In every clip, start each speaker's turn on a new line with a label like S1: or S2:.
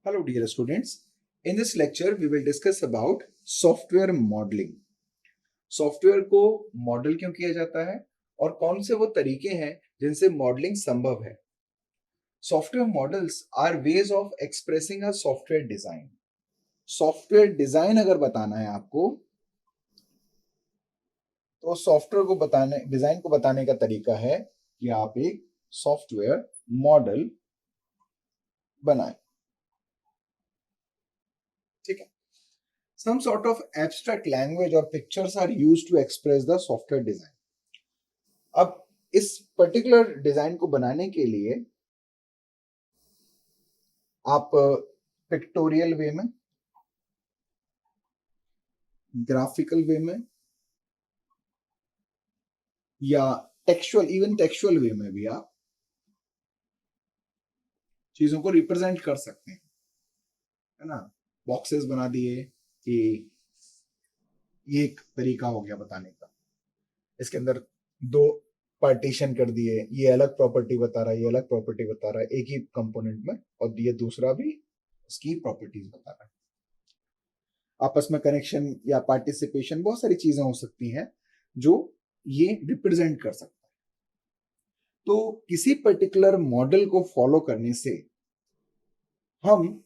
S1: Hello dear students. In this lecture we will discuss about software modeling. Software को model क्यों किया जाता है और कौन से वो तरीके हैं जिनसे मॉडलिंग संभव है. Software models are ways of expressing a software design. Software design अगर बताना है आपको तो सॉफ्टवेयर को बताने डिजाइन को बताने का तरीका है कि आप एक सॉफ्टवेयर मॉडल बनाएं. ठीक है. Some sort of abstract language or pictures are used to express the software design. अब इस पर्टिकुलर डिजाइन को बनाने के लिए आप पिक्टोरियल वे में, ग्राफिकल वे में या इवन टेक्सचुअल वे में भी आप चीजों को रिप्रेजेंट कर सकते हैं, है ना. बॉक्सेस बना दिए कि ये एक तरीका हो गया बताने का. इसके अंदर दो पार्टीशन कर दिए, ये अलग प्रॉपर्टी बता रहा है, ये अलग प्रॉपर्टी बता रहा है एक ही कंपोनेंट में, और ये दूसरा भी उसकी प्रॉपर्टीज बता रहा है. आपस में कनेक्शन या पार्टिसिपेशन, बहुत सारी चीजें हो सकती हैं जो ये रिप्रेजेंट कर सकता है. तो किसी पर्टिकुलर मॉडल को फॉलो करने से हम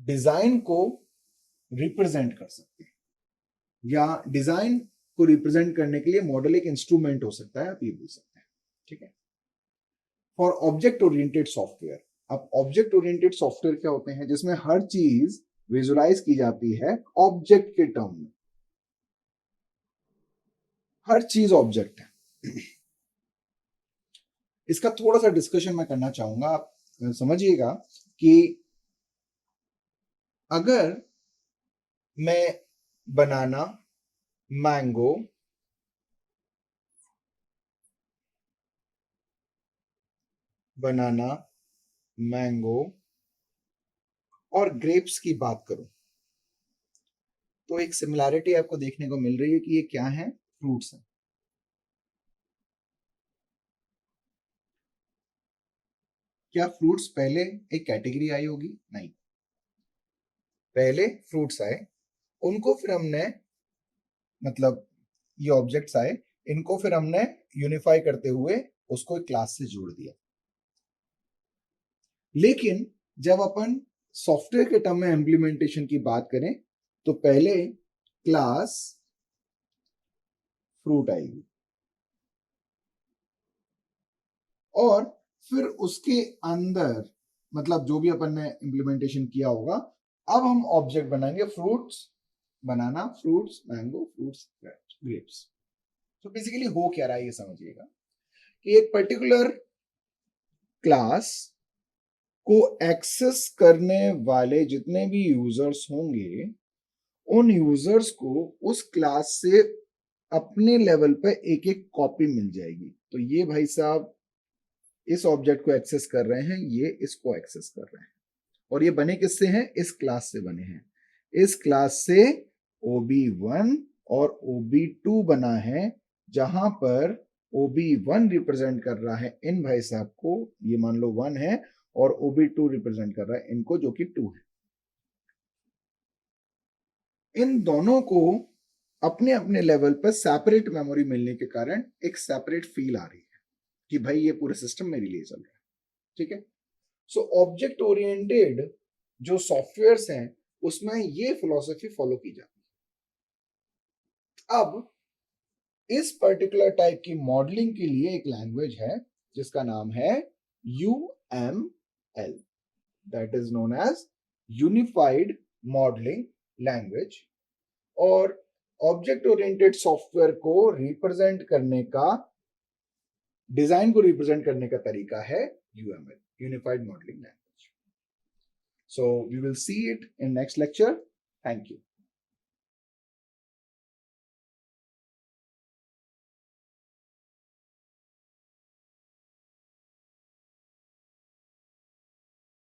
S1: डिजाइन को रिप्रेजेंट कर सकते हैं, या डिजाइन को रिप्रेजेंट करने के लिए मॉडल एक इंस्ट्रूमेंट हो सकता है, आप ये बोल सकते हैं. ठीक है. For object oriented software. अब ऑब्जेक्ट ओरिएंटेड सॉफ्टवेयर क्या होते हैं? जिसमें हर चीज विजुलाइज की जाती है ऑब्जेक्ट के टर्म में. हर चीज ऑब्जेक्ट है. इसका थोड़ा सा डिस्कशन मैं करना चाहूंगा. आप समझिएगा कि अगर मैं बनाना, मैंगो, और ग्रेप्स की बात करूं तो एक सिमिलैरिटी आपको देखने को मिल रही है कि ये क्या है? फ्रूट्स हैं. क्या फ्रूट्स पहले एक कैटेगरी आई होगी? नहीं. पहले फ्रूट्स आए, उनको फिर हमने, मतलब ये ऑब्जेक्ट्स आए, इनको फिर हमने यूनिफाई करते हुए उसको एक क्लास से जोड़ दिया. लेकिन जब अपन सॉफ्टवेयर के टर्म में इंप्लीमेंटेशन की बात करें तो पहले क्लास फ्रूट आएगी और फिर उसके अंदर, मतलब जो भी अपन ने इंप्लीमेंटेशन किया होगा, अब हम ऑब्जेक्ट बनाएंगे फ्रूट्स, बनाना, फ्रूट्स, मैंगो, फ्रूट्स, ग्रेप्स. तो बेसिकली हो क्या रहा है ये समझिएगा कि एक पर्टिकुलर क्लास को एक्सेस करने वाले जितने भी यूजर्स होंगे, उन यूजर्स को उस क्लास से अपने लेवल पे एक एक कॉपी मिल जाएगी. तो ये भाई साहब इस ऑब्जेक्ट को एक्सेस कर रहे हैं, ये इसको एक्सेस कर रहे हैं, और ये बने किससे हैं? इस क्लास से बने हैं. इस क्लास से OB1 और OB2 बना है, जहां पर OB1 रिप्रेजेंट कर रहा है इन भाई साहब को, ये मान लो 1 है, और OB2 रिप्रेजेंट कर रहा है इनको, जो कि 2 है. इन दोनों को अपने अपने लेवल पर सेपरेट मेमोरी मिलने के कारण एक सेपरेट फील आ रही है कि भाई ये पूरा सिस्टम मेरे लिए चल रहा है. ठीक है. सो ऑब्जेक्ट ओरिएंटेड जो सॉफ्टवेयर्स हैं उसमें ये फिलॉसफी फॉलो की जाती है. अब इस पर्टिकुलर टाइप की मॉडलिंग के लिए एक लैंग्वेज है जिसका नाम है UML, that is known as unified modelling language. और ऑब्जेक्ट ओरिएंटेड सॉफ्टवेयर को रिप्रेजेंट करने का, डिजाइन को रिप्रेजेंट करने का तरीका है UML, unified modelling language. So we will see it in next lecture. Thank you.